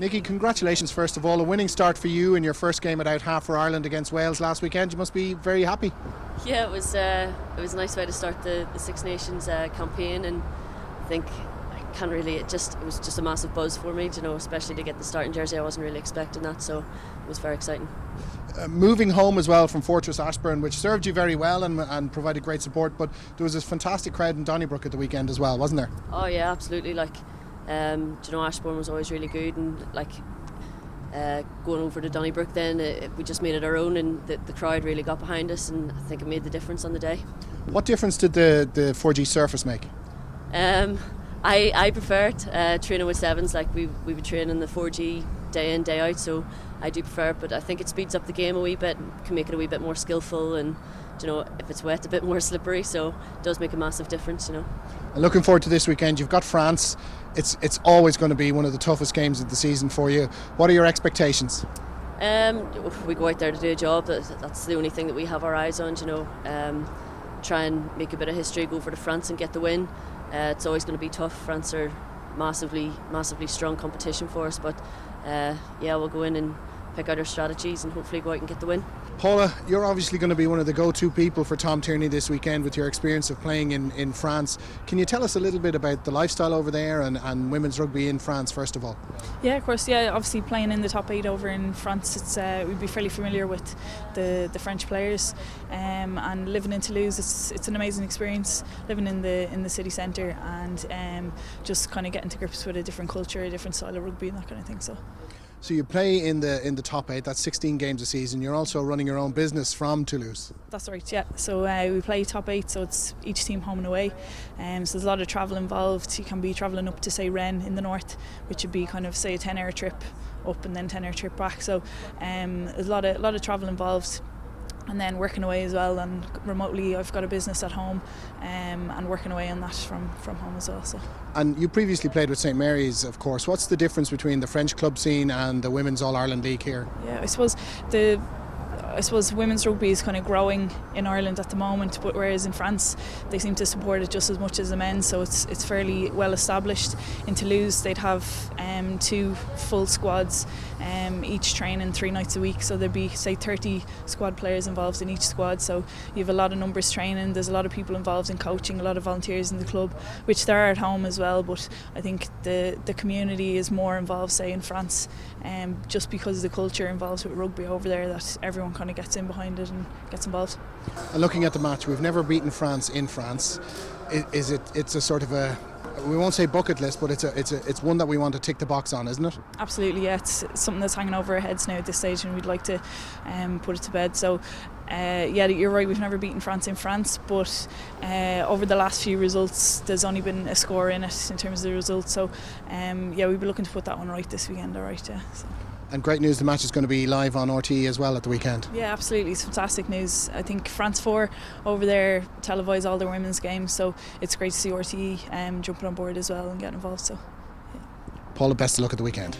Nikki, congratulations first of all. A winning start for you in your first game at out half for Ireland against Wales last weekend. You must be very happy. Yeah, it was a nice way to start the Six Nations campaign, and I think it was just a massive buzz for me, especially to get the starting jersey. I wasn't really expecting that, so it was very exciting. Moving home as well from Fortress Ashburn, which served you very well and provided great support, but there was this fantastic crowd in Donnybrook at the weekend as well, wasn't there? Oh yeah, absolutely. Ashburn was always really good, and going over to Donnybrook then we just made it our own, and the crowd really got behind us, and I think it made the difference on the day. What difference did the 4G surface make? I prefer it, training with sevens. We would train in the 4G day in, day out, so I do prefer it, but I think it speeds up the game a wee bit, can make it a wee bit more skillful, and if it's wet, a bit more slippery, so it does make a massive difference. And looking forward to this weekend. You've got France. It's always going to be one of the toughest games of the season for you. What are your expectations? We go out there to do a job. That's the only thing that we have our eyes on. Try and make a bit of history, go over to France and get the win. It's always going to be tough. France are massively strong competition for us, but we'll go in and pick out our strategies and hopefully go out and get the win. Paula, you're obviously going to be one of the go-to people for Tom Tierney this weekend with your experience of playing in France. Can you tell us a little bit about the lifestyle over there and women's rugby in France first of all? Yeah, of course. Yeah, obviously playing in the top 8 over in France, we'd be fairly familiar with the French players, and living in Toulouse, it's an amazing experience living in the city centre, and just kind of getting to grips with a different culture, a different style of rugby and that kind of thing. So you play in the top 8, that's 16 games a season. You're also running your own business from Toulouse. That's right, yeah. So we play top 8, so it's each team home and away. So there's a lot of travel involved. You can be travelling up to, say, Rennes in the north, which would be kind of, say, a 10-hour trip up and then 10-hour trip back. So there's a lot of travel involved. And then working away as well, and remotely I've got a business at home, and working away on that from home as well. And you previously played with St Mary's, of course. What's the difference between the French club scene and the Women's All-Ireland League here? Yeah, I suppose women's rugby is kind of growing in Ireland at the moment, but whereas in France they seem to support it just as much as the men, so it's fairly well established. In Toulouse they'd have 2 full squads, each training 3 nights a week, so there'd be, say, 30 squad players involved in each squad, so you have a lot of numbers training. There's a lot of people involved in coaching, a lot of volunteers in the club, which there are at home as well, but I think the community is more involved, say, in France, just because of the culture involved with rugby over there, that everyone kind of gets in behind it and gets involved. And looking at the match, we've never beaten France in France. It's a sort of a, we won't say bucket list, but it's one that we want to tick the box on, isn't it? Absolutely, yeah. It's something that's hanging over our heads now at this stage, and we'd like to put it to bed. So yeah, you're right, we've never beaten France in France, but over the last few results there's only been a score in it in terms of the results, so yeah, we'll be looking to put that one right this weekend. Alright, yeah. And great news, the match is going to be live on RTE as well at the weekend. Yeah, absolutely, it's fantastic news. I think France 4 over there televise all their women's games, so it's great to see RTE jumping on board as well and getting involved. So, yeah. Paula, best of luck at the weekend.